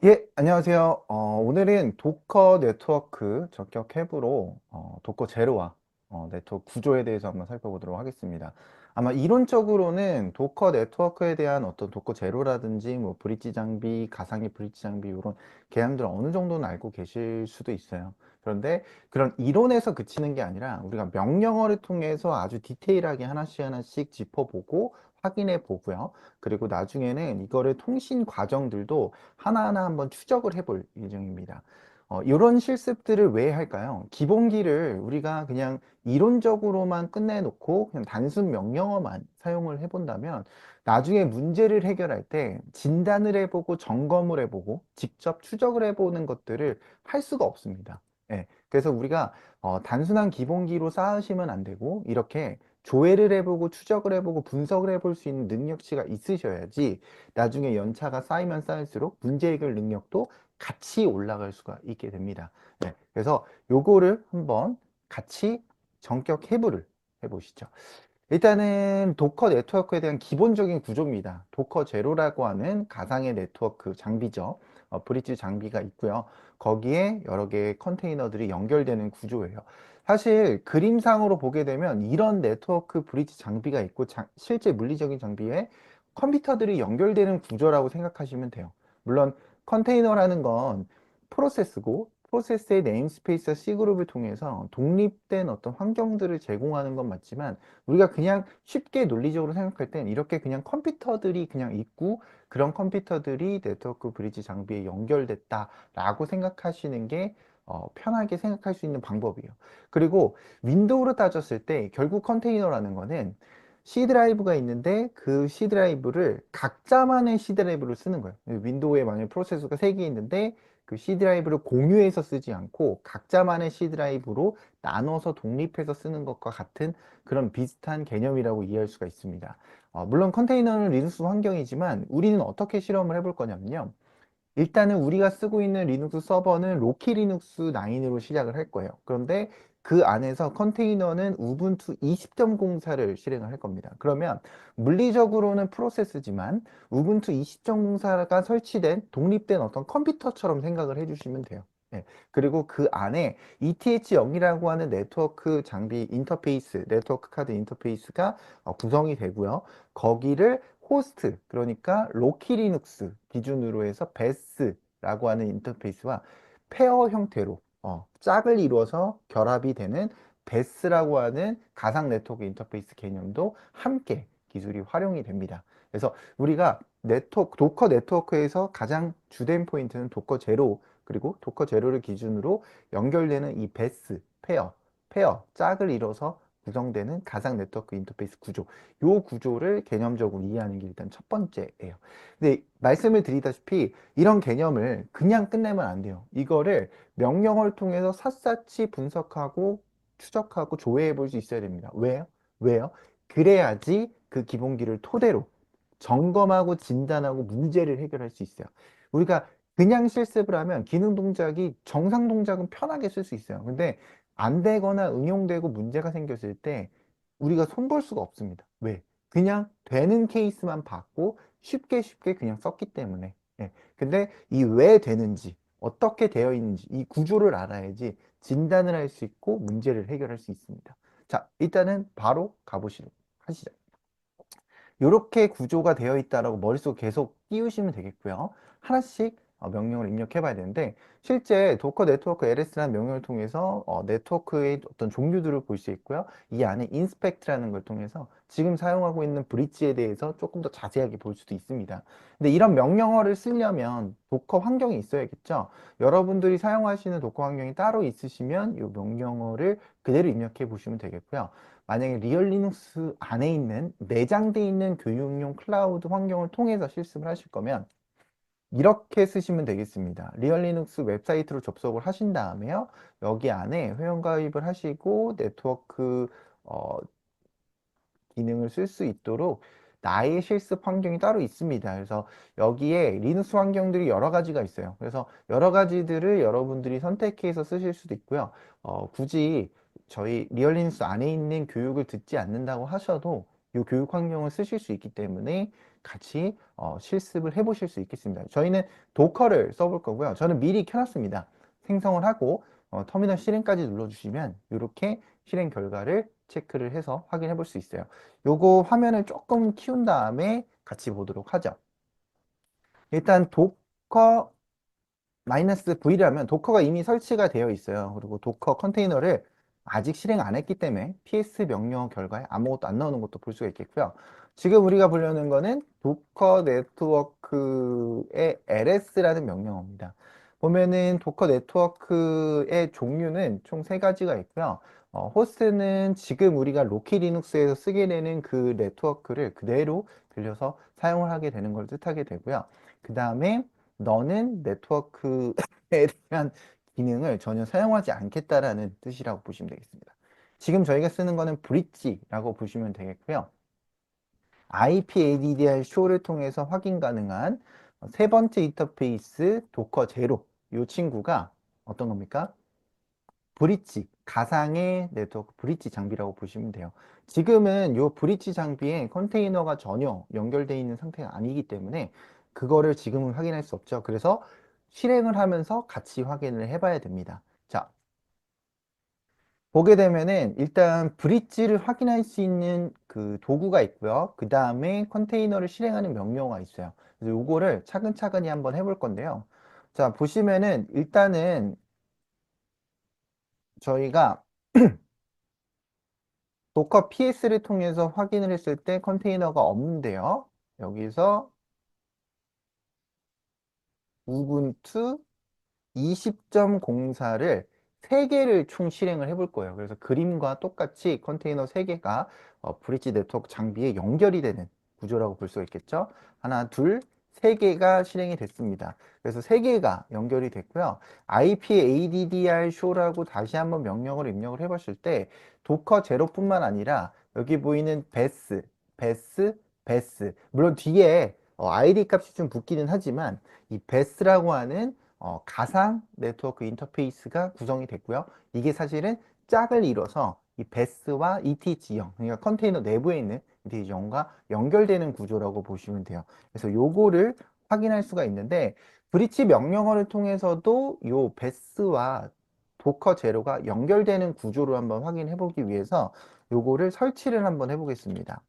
예, 안녕하세요. 오늘은 도커 네트워크 전격 앱으로 도커 제로와 네트워크 구조에 대해서 한번 살펴보도록 하겠습니다. 아마 이론적으로는 도커 네트워크에 대한 어떤 도커 제로라든지 뭐 브릿지 장비, 가상의 브릿지 장비 이런 개념들을 어느 정도는 알고 계실 수도 있어요. 그런데 그런 이론에서 그치는 게 아니라 우리가 명령어를 통해서 아주 디테일하게 하나씩 하나씩 짚어보고 확인해 보고요. 그리고 나중에는 이거를 통신 과정들도 하나하나 한번 추적을 해볼 예정입니다. 이런 실습들을 왜 할까요? 기본기를 우리가 그냥 이론적으로만 끝내놓고 그냥 단순 명령어만 사용을 해본다면 나중에 문제를 해결할 때 진단을 해보고 점검을 해보고 직접 추적을 해보는 것들을 할 수가 없습니다. 예, 그래서 우리가 단순한 기본기로 쌓으시면 안 되고 이렇게 조회를 해보고 추적을 해보고 분석을 해볼 수 있는 능력치가 있으셔야지 나중에 연차가 쌓이면 쌓일수록 문제 해결 능력도 같이 올라갈 수가 있게 됩니다. 네, 그래서 요거를 한번 같이 전격 해부를 해보시죠. 일단은 도커 네트워크에 대한 기본적인 구조입니다. 도커 제로라고 하는 가상의 네트워크 장비죠. 브릿지 장비가 있고요. 거기에 여러 개의 컨테이너들이 연결되는 구조예요. 사실 그림상으로 보게 되면 이런 네트워크 브릿지 장비가 있고 실제 물리적인 장비에 컴퓨터들이 연결되는 구조라고 생각하시면 돼요. 물론 컨테이너라는 건 프로세스고 프로세스의 네임스페이스와 C그룹을 통해서 독립된 어떤 환경들을 제공하는 건 맞지만 우리가 그냥 쉽게 논리적으로 생각할 땐 이렇게 그냥 컴퓨터들이 그냥 있고 그런 컴퓨터들이 네트워크 브리지 장비에 연결됐다라고 생각하시는 게 편하게 생각할 수 있는 방법이에요. 그리고 윈도우로 따졌을 때 결국 컨테이너라는 거는 C 드라이브가 있는데 그 C 드라이브를 각자만의 C 드라이브를 쓰는 거예요. 윈도우에 만약에 프로세서가 3개 있는데 그 C 드라이브를 공유해서 쓰지 않고 각자만의 C 드라이브로 나눠서 독립해서 쓰는 것과 같은 그런 비슷한 개념이라고 이해할 수가 있습니다. 물론 컨테이너는 리눅스 환경이지만 우리는 어떻게 실험을 해볼 거냐면요. 일단은 우리가 쓰고 있는 리눅스 서버는 로키 리눅스 9으로 시작을 할 거예요. 그런데 그 안에서 컨테이너는 우분투 20.04를 실행을 할 겁니다. 그러면 물리적으로는 프로세스지만 우분투 20.04가 설치된 독립된 어떤 컴퓨터처럼 생각을 해주시면 돼요. 예. 그리고 그 안에 ETH0이라고 하는 네트워크 장비 인터페이스, 네트워크 카드 인터페이스가 구성이 되고요. 거기를 호스트, 그러니까 로키 리눅스 기준으로 해서 베스라고 하는 인터페이스와 페어 형태로 짝을 이루어서 결합이 되는 베스라고 하는 가상 네트워크 인터페이스 개념도 함께 기술이 활용이 됩니다. 그래서 우리가 도커 네트워크에서 가장 주된 포인트는 도커 제로, 그리고 도커 제로를 기준으로 연결되는 이 베스, 짝을 이뤄서 구성되는 가상 네트워크 인터페이스 구조, 요 구조를 개념적으로 이해하는 게 일단 첫 번째예요. 근데 말씀을 드리다시피 이런 개념을 그냥 끝내면 안 돼요. 이거를 명령어를 통해서 샅샅이 분석하고 추적하고 조회해 볼 수 있어야 됩니다. 왜요? 왜요? 그래야지 그 기본기를 토대로 점검하고 진단하고 문제를 해결할 수 있어요. 우리가 그냥 실습을 하면 기능 동작이 정상 동작은 편하게 쓸 수 있어요. 근데 안 되거나 응용되고 문제가 생겼을 때 우리가 손볼 수가 없습니다. 왜? 그냥 되는 케이스만 봤고 쉽게 쉽게 그냥 썼기 때문에. 예. 근데 이 왜 되는지, 어떻게 되어 있는지 이 구조를 알아야지 진단을 할 수 있고 문제를 해결할 수 있습니다. 자, 일단은 바로 가보시죠. 하시죠. 이렇게 구조가 되어 있다라고 머릿속에 계속 띄우시면 되겠고요. 하나씩 명령을 입력해 봐야 되는데 실제 도커 네트워크 LS라는 명령을 통해서 네트워크의 어떤 종류들을 볼 수 있고요. 이 안에 인스펙트라는 걸 통해서 지금 사용하고 있는 브릿지에 대해서 조금 더 자세하게 볼 수도 있습니다. 근데 이런 명령어를 쓰려면 도커 환경이 있어야겠죠. 여러분들이 사용하시는 도커 환경이 따로 있으시면 이 명령어를 그대로 입력해 보시면 되겠고요. 만약에 리얼 리눅스 안에 있는 내장되어 있는 교육용 클라우드 환경을 통해서 실습을 하실 거면 이렇게 쓰시면 되겠습니다. 리얼 리눅스 웹사이트로 접속을 하신 다음에요. 여기 안에 회원가입을 하시고 네트워크 어, 기능을 쓸 수 있도록 나의 실습 환경이 따로 있습니다. 그래서 여기에 리눅스 환경들이 여러 가지가 있어요. 그래서 여러 가지들을 여러분들이 선택해서 쓰실 수도 있고요. 굳이 저희 리얼 리눅스 안에 있는 교육을 듣지 않는다고 하셔도 이 교육 환경을 쓰실 수 있기 때문에 같이 실습을 해보실 수 있겠습니다. 저희는 도커를 써볼 거고요. 저는 미리 켜놨습니다. 생성을 하고 터미널 실행까지 눌러주시면 이렇게 실행 결과를 체크를 해서 확인해 볼 수 있어요. 요거 화면을 조금 키운 다음에 같이 보도록 하죠. 일단 도커 마이너스 V라면 도커가 이미 설치가 되어 있어요. 그리고 도커 컨테이너를 아직 실행 안 했기 때문에 PS 명령 결과에 아무것도 안 나오는 것도 볼 수가 있겠고요. 지금 우리가 보려는 거는 도커 네트워크의 LS라는 명령어입니다. 보면은 도커 네트워크의 종류는 총 세 가지가 있고요. 호스트는 지금 우리가 로키 리눅스에서 쓰게 되는 그 네트워크를 그대로 들려서 사용을 하게 되는 걸 뜻하게 되고요. 그 다음에 너는 네트워크에 대한 기능을 전혀 사용하지 않겠다라는 뜻이라고 보시면 되겠습니다. 지금 저희가 쓰는 거는 브릿지라고 보시면 되겠고요. IPADDR 쇼를 통해서 확인 가능한 세 번째 인터페이스 도커 제로. 이 친구가 어떤 겁니까? 브릿지, 가상의 네트워크 브릿지 장비라고 보시면 돼요. 지금은 이 브릿지 장비에 컨테이너가 전혀 연결되어 있는 상태가 아니기 때문에 그거를 지금은 확인할 수 없죠. 그래서 실행을 하면서 같이 확인을 해봐야 됩니다. 자, 보게 되면은 일단 브릿지를 확인할 수 있는 그 도구가 있고요. 그 다음에 컨테이너를 실행하는 명령어가 있어요. 그래서 요거를 차근차근히 한번 해볼 건데요. 자, 보시면은 일단은 저희가 도커 PS를 통해서 확인을 했을 때 컨테이너가 없는데요. 여기서 우분투 20.04를 3개를 총 실행을 해볼 거예요. 그래서 그림과 똑같이 컨테이너 3개가 브릿지 네트워크 장비에 연결이 되는 구조라고 볼 수가 있겠죠. 하나, 둘, 3개가 실행이 됐습니다. 그래서 3개가 연결이 됐고요. IPADDR show라고 다시 한번 명령을 입력을 해봤을 때 도커 제로뿐만 아니라 여기 보이는 베스 물론 뒤에 ID 값이 좀 붙기는 하지만 이 베스라고 하는 가상 네트워크 인터페이스가 구성이 됐고요. 이게 사실은 짝을 이뤄서 이 베스와 ETH0, 그러니까 컨테이너 내부에 있는 ETH0과 연결되는 구조라고 보시면 돼요. 그래서 요거를 확인할 수가 있는데 브릿지 명령어를 통해서도 요 베스와 도커 제로가 연결되는 구조를 한번 확인해 보기 위해서 요거를 설치를 한번 해보겠습니다.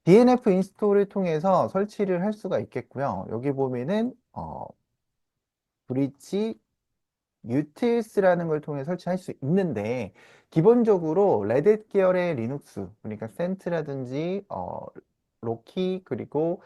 DNF 인스톨을 통해서 설치를 할 수가 있겠고요. 여기 보면은 브릿지 유틸스라는 걸 통해 설치할 수 있는데 기본적으로 레딧 계열의 리눅스 그러니까 센트라든지 로키 그리고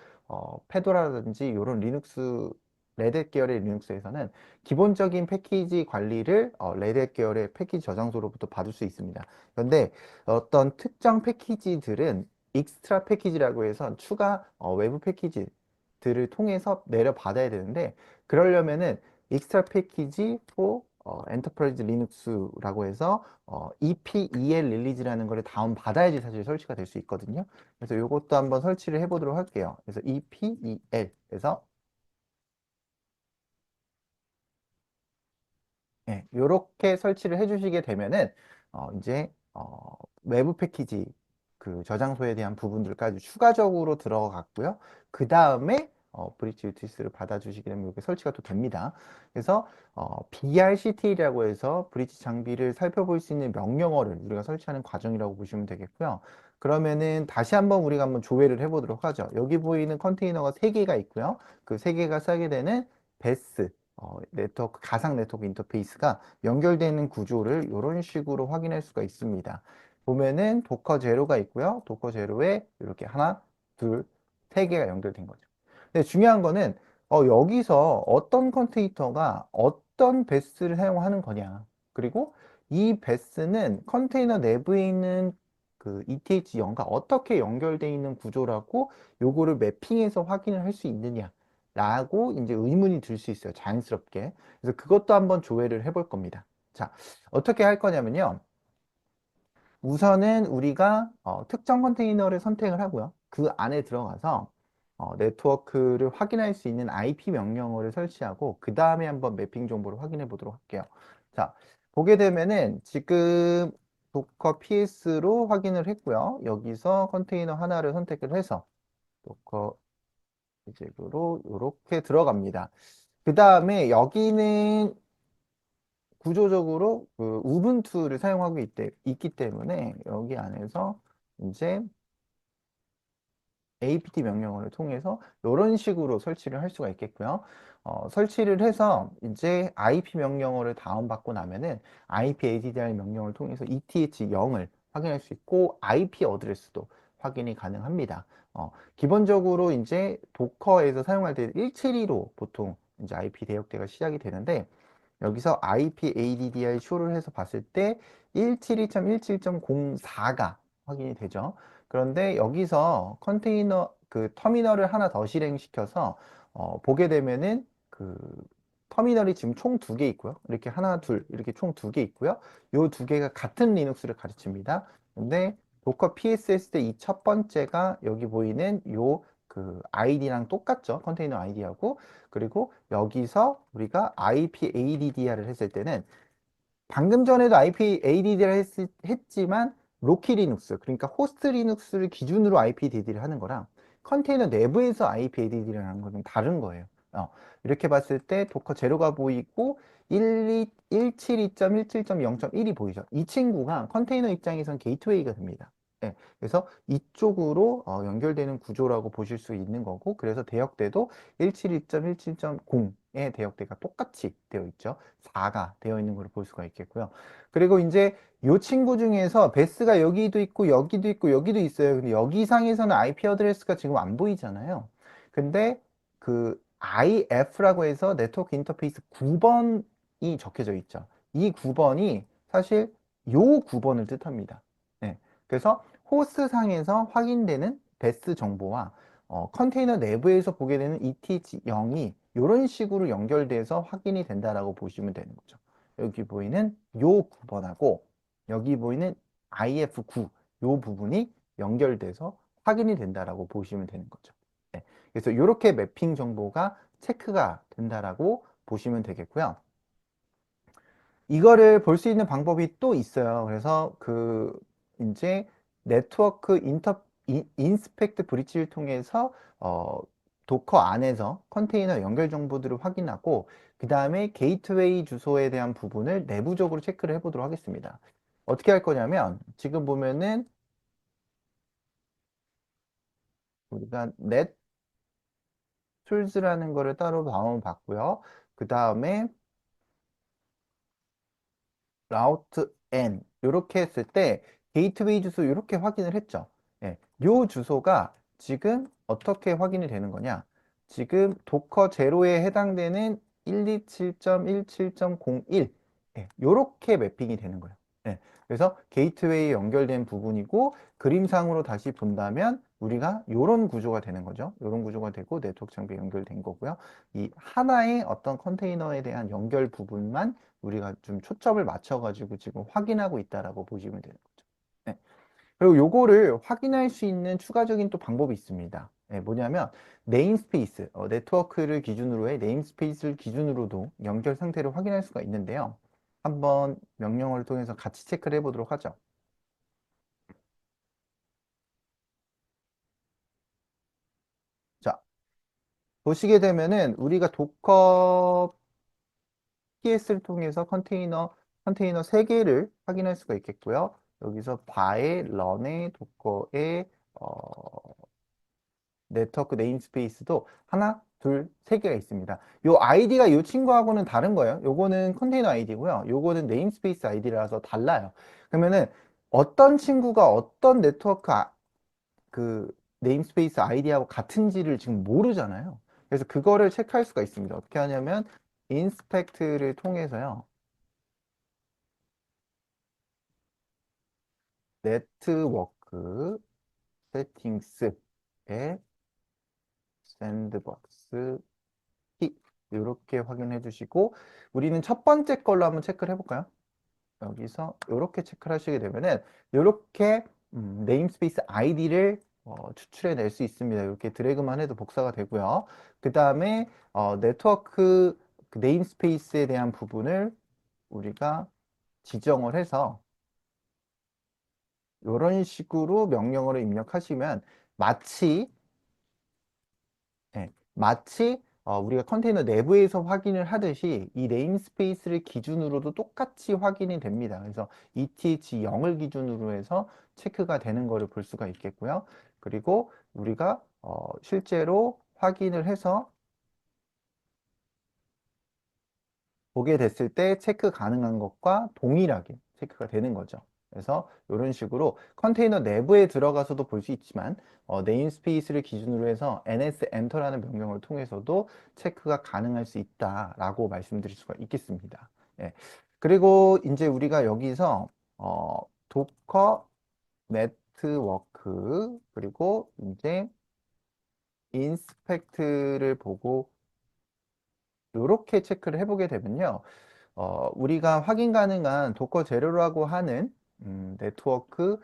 페도라든지 이런 리눅스 레딧 계열의 리눅스에서는 기본적인 패키지 관리를 레딧 계열의 패키지 저장소로부터 받을 수 있습니다. 그런데 어떤 특정 패키지들은 익스트라 패키지라고 해서 추가 외부 패키지들을 통해서 내려 받아야 되는데 그러려면은 익스트라 패키지 for 엔터프라이즈 리눅스라고 해서 EPEL 릴리즈라는 거를 다운 받아야지 사실 설치가 될 수 있거든요. 그래서 이것도 한번 설치를 해보도록 할게요. 그래서 EPEL에서 예, 이렇게 설치를 해주시게 되면은 이제 외부 패키지 그 저장소에 대한 부분들까지 추가적으로 들어갔고요. 그 다음에 브릿지 유티스를 받아주시게 되면 이렇게 설치가 또 됩니다. 그래서 BRCT라고 해서 브릿지 장비를 살펴볼 수 있는 명령어를 우리가 설치하는 과정이라고 보시면 되겠고요. 그러면은 다시 한번 우리가 한번 조회를 해보도록 하죠. 여기 보이는 컨테이너가 3개가 있고요. 그 3개가 싸게 되는 베스 네트워크, 가상 네트워크 인터페이스가 연결되는 구조를 이런 식으로 확인할 수가 있습니다. 보면은 도커 제로가 있고요. 도커 제로에 이렇게 하나, 둘, 세 개가 연결된 거죠. 근데 중요한 거는 여기서 어떤 컨테이너가 어떤 베스를 사용하는 거냐. 그리고 이 베스는 컨테이너 내부에 있는 그 ETH0과 어떻게 연결되어 있는 구조라고 요거를 매핑해서 확인을 할 수 있느냐. 라고 이제 의문이 들 수 있어요. 자연스럽게. 그래서 그것도 한번 조회를 해볼 겁니다. 자, 어떻게 할 거냐면요. 우선은 우리가 특정 컨테이너를 선택을 하고요. 그 안에 들어가서 네트워크를 확인할 수 있는 IP 명령어를 설치하고 그 다음에 한번 매핑 정보를 확인해 보도록 할게요. 자, 보게 되면은 지금 도커 PS로 확인을 했고요. 여기서 컨테이너 하나를 선택을 해서 도커 이직으로 이렇게 들어갑니다. 그 다음에 여기는 구조적으로 그 우분투를 사용하고 있기 때문에 여기 안에서 이제 apt 명령어를 통해서 이런 식으로 설치를 할 수가 있겠고요. 설치를 해서 이제 IP 명령어를 다운받고 나면은 IP addr 명령을 통해서 ETH0을 확인할 수 있고 IP 어드레스도 확인이 가능합니다. 기본적으로 이제 도커에서 사용할 때 172로 보통 이제 IP 대역대가 시작이 되는데 여기서 IP ADDR 쇼를 해서 봤을 때 172.17.04가 확인이 되죠. 그런데 여기서 컨테이너 그 터미널을 하나 더 실행시켜서 보게 되면은 그 터미널이 지금 총 두 개 있고요. 이렇게 하나, 둘 이렇게 총 두 개 있고요. 요 두 개가 같은 리눅스를 가르칩니다. 근데 도커 PSS 때 이 첫 번째가 여기 보이는 요 그 아이디랑 똑같죠. 컨테이너 아이디하고 그리고 여기서 우리가 IP ADDR을 했을 때는 방금 전에도 IP ADD를 했지만 로키 리눅스 그러니까 호스트 리눅스를 기준으로 IP ADD를 하는 거랑 컨테이너 내부에서 IP ADD를 하는 거는 다른 거예요. 이렇게 봤을 때 도커 제로가 보이고 172.17.0.1이 보이죠. 이 친구가 컨테이너 입장에선 게이트웨이가 됩니다. 네, 그래서 이쪽으로 연결되는 구조라고 보실 수 있는 거고 그래서 대역대도 172.17.0의 대역대가 똑같이 되어 있죠. 4가 되어 있는 걸 볼 수가 있겠고요. 그리고 이제 이 친구 중에서 베스가 여기도 있고 여기도 있고 여기도 있어요. 근데 여기 상에서는 IP 어드레스가 지금 안 보이잖아요. 근데 그 IF라고 해서 네트워크 인터페이스 9번이 적혀져 있죠. 이 9번이 사실 요 9번을 뜻합니다. 네. 그래서 호스트 상에서 확인되는 베스 정보와 컨테이너 내부에서 보게 되는 ETH0이 이런 식으로 연결돼서 확인이 된다라고 보시면 되는 거죠. 여기 보이는 요 9번하고 여기 보이는 IF9 요 부분이 연결돼서 확인이 된다라고 보시면 되는 거죠. 네. 그래서 이렇게 매핑 정보가 체크가 된다라고 보시면 되겠고요. 이거를 볼 수 있는 방법이 또 있어요. 그래서 그 이제 네트워크 인스펙트 브릿지를 통해서 도커 안에서 컨테이너 연결 정보들을 확인하고 그 다음에 게이트웨이 주소에 대한 부분을 내부적으로 체크를 해보도록 하겠습니다. 어떻게 할 거냐면 지금 보면은 우리가 넷툴즈라는 거를 따로 다운 받고요. 그 다음에 라우트 N 이렇게 했을 때 게이트웨이 주소 이렇게 확인을 했죠. 예, 요 주소가 지금 어떻게 확인이 되는 거냐? 지금 도커 제로에 해당되는 127.17.01 예, 요렇게 매핑이 되는 거예요. 예, 그래서 게이트웨이 연결된 부분이고 그림상으로 다시 본다면 우리가 요런 구조가 되는 거죠. 요런 구조가 되고 네트워크 장비 연결된 거고요. 이 하나의 어떤 컨테이너에 대한 연결 부분만 우리가 좀 초점을 맞춰가지고 지금 확인하고 있다라고 보시면 되는 거죠. 네. 그리고 요거를 확인할 수 있는 추가적인 또 방법이 있습니다. 네, 뭐냐면 네임스페이스, 네트워크를 기준으로 해 네임스페이스를 기준으로도 연결 상태를 확인할 수가 있는데요. 한번 명령어를 통해서 같이 체크를 해보도록 하죠. 자, 보시게 되면은 우리가 도커 PS를 통해서 컨테이너 3개를 확인할 수가 있겠고요. 여기서 바에, 런에, 도커에, 네트워크 네임스페이스도 하나, 둘, 세 개가 있습니다. 요 아이디가 요 친구하고는 다른 거예요. 요거는 컨테이너 아이디고요. 요거는 네임스페이스 아이디라서 달라요. 그러면은 어떤 친구가 어떤 네트워크 그 네임스페이스 아이디하고 같은지를 지금 모르잖아요. 그래서 그거를 체크할 수가 있습니다. 어떻게 하냐면 인스펙트를 통해서요. 네트워크 세팅스의 샌드박스 키 이렇게 확인해 주시고 우리는 첫 번째 걸로 한번 체크를 해볼까요? 여기서 이렇게 체크를 하시게 되면은 이렇게 네임스페이스 아이디를 추출해 낼 수 있습니다. 이렇게 드래그만 해도 복사가 되고요. 그 다음에 네트워크 그 네임스페이스에 대한 부분을 우리가 지정을 해서 이런 식으로 명령어를 입력하시면 마치 마치 우리가 컨테이너 내부에서 확인을 하듯이 이 네임스페이스를 기준으로도 똑같이 확인이 됩니다. 그래서 ETH0을 기준으로 해서 체크가 되는 것을 볼 수가 있겠고요. 그리고 우리가 실제로 확인을 해서 보게 됐을 때 체크 가능한 것과 동일하게 체크가 되는 거죠. 그래서 이런 식으로 컨테이너 내부에 들어가서도 볼 수 있지만 네임스페이스를 기준으로 해서 ns enter라는 명령을 통해서도 체크가 가능할 수 있다라고 말씀드릴 수가 있겠습니다. 예. 그리고 이제 우리가 여기서 도커 네트워크 그리고 이제 인스펙트를 보고 이렇게 체크를 해보게 되면요. 우리가 확인 가능한 도커 제로라고 하는 네트워크,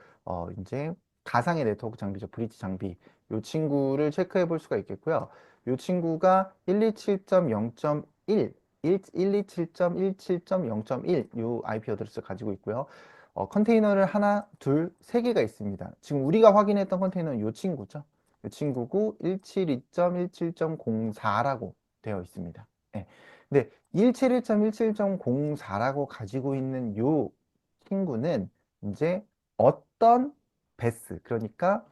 이제 가상의 네트워크 장비죠. 브릿지 장비. 이 친구를 체크해 볼 수가 있겠고요. 이 친구가 127.0.1, 127.17.0.1 이 IP 어드레스를 가지고 있고요. 컨테이너를 하나, 둘, 세 개가 있습니다. 지금 우리가 확인했던 컨테이너는 이 친구죠. 이 친구고 172.17.04라고 되어 있습니다. 네. 근데 171.17.04라고 가지고 있는 요 친구는 이제 어떤 베스, 그러니까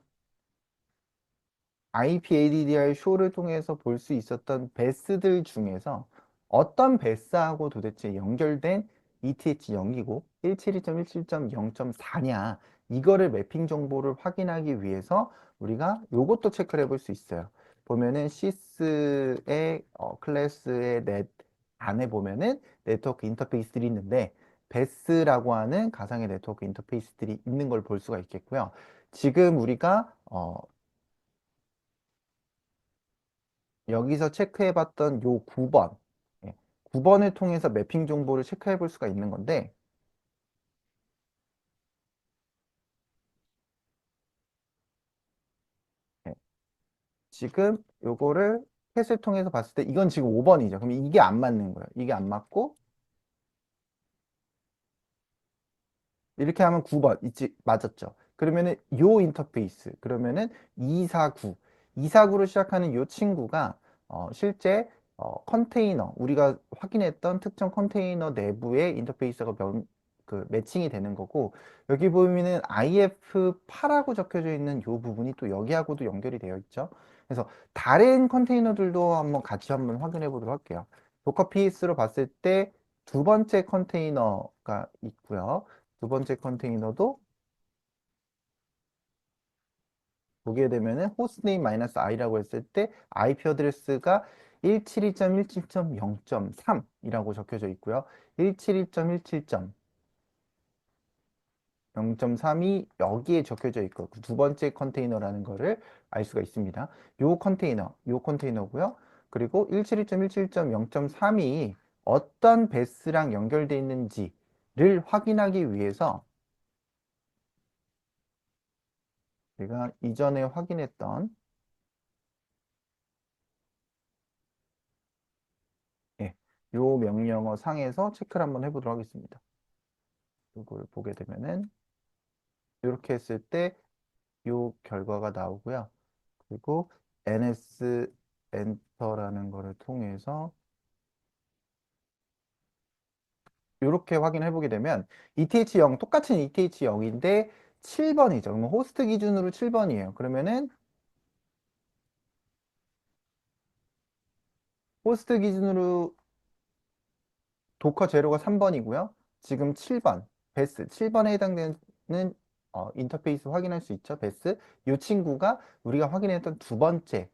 IPADDR 쇼를 통해서 볼 수 있었던 베스들 중에서 어떤 베스하고 도대체 연결된 ETH0이고 172.17.0.4냐 이거를 매핑 정보를 확인하기 위해서 우리가 요것도 체크를 해볼 수 있어요. 보면은 시스의 클래스의 넷 안에 보면은 네트워크 인터페이스들이 있는데 베스라고 하는 가상의 네트워크 인터페이스들이 있는 걸 볼 수가 있겠고요. 지금 우리가 여기서 체크해봤던 요 9번, 9번을 통해서 매핑 정보를 체크해 볼 수가 있는 건데, 예, 지금 요거를 캣을 통해서 봤을 때 이건 지금 5번이죠. 그럼 이게 안 맞는 거예요. 이게 안 맞고 이렇게 하면 9번 있지 맞았죠. 그러면은 요 인터페이스 그러면은 249 249로 시작하는 요 친구가 실제 컨테이너 우리가 확인했던 특정 컨테이너 내부의 인터페이스가 그 매칭이 되는 거고 여기 보면은 IF8라고 적혀져 있는 요 부분이 또 여기하고도 연결이 되어 있죠. 그래서 다른 컨테이너들도 한번 같이 한번 확인해 보도록 할게요. 도커 PS로 봤을 때 두 번째 컨테이너가 있고요. 두 번째 컨테이너도 보게 되면은 호스트네임 마이너스 i라고 했을 때 IP 어드레스가 172.17.0.3이라고 적혀져 있고요. 172.17.0.3이 여기에 적혀져 있고 그 두 번째 컨테이너라는 거를 알 수가 있습니다. 요 컨테이너고요. 그리고 172.17.0.3이 어떤 베스랑 연결되어 있는지를 확인하기 위해서 제가 이전에 확인했던 예, 요 명령어 상에서 체크를 한번 해보도록 하겠습니다. 이걸 보게 되면은 이렇게 했을 때 요 결과가 나오고요. 그리고 ns 엔터라는 거를 통해서 이렇게 확인해 보게 되면 ETH0 똑같은 ETH0인데 7번이죠. 그러면 호스트 기준으로 7번이에요. 그러면은 호스트 기준으로 도커 제로가 3번이고요. 지금 7번, 베스, 7번에 해당되는 인터페이스 확인할 수 있죠. 베스. 이 친구가 우리가 확인했던 두 번째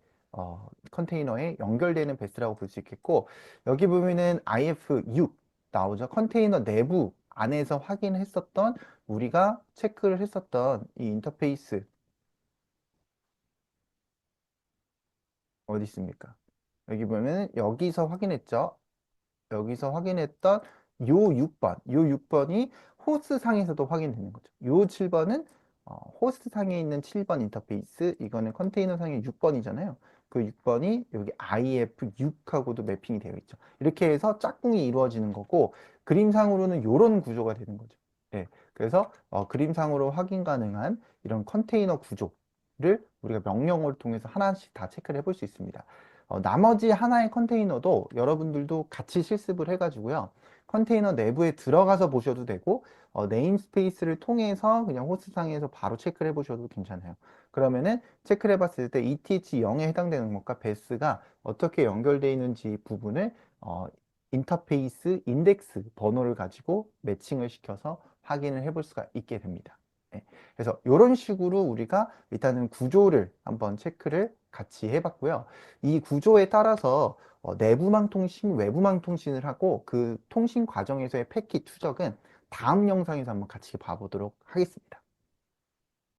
컨테이너에 연결되는 베스라고 볼 수 있겠고 여기 보면은 IF6 나오죠. 컨테이너 내부 안에서 확인했었던 우리가 체크를 했었던 이 인터페이스 어디 있습니까? 여기 보면은 여기서 확인했죠. 여기서 확인했던 요 6번, 요 6번이 호스트 상에서도 확인되는 거죠. 요 7번은 호스트 상에 있는 7번 인터페이스, 이거는 컨테이너 상의 6번이잖아요. 그 6번이 여기 IF6하고도 매핑이 되어 있죠. 이렇게 해서 짝꿍이 이루어지는 거고, 그림상으로는 요런 구조가 되는 거죠. 예. 그래서 그림상으로 확인 가능한 이런 컨테이너 구조를 우리가 명령어를 통해서 하나씩 다 체크를 해볼 수 있습니다. 나머지 하나의 컨테이너도 여러분들도 같이 실습을 해가지고요. 컨테이너 내부에 들어가서 보셔도 되고, 네임스페이스를 통해서 그냥 호스트상에서 바로 체크를 해보셔도 괜찮아요. 그러면은 체크를 해봤을 때 ETH0에 해당되는 것과 베스가 어떻게 연결되어 있는지 부분을 인터페이스 인덱스 번호를 가지고 매칭을 시켜서 확인을 해볼 수가 있게 됩니다. 네. 그래서 이런 식으로 우리가 일단은 구조를 한번 체크를 같이 해봤고요. 이 구조에 따라서 내부망 통신, 외부망 통신을 하고 그 통신 과정에서의 패킷 추적은 다음 영상에서 한번 같이 봐보도록 하겠습니다.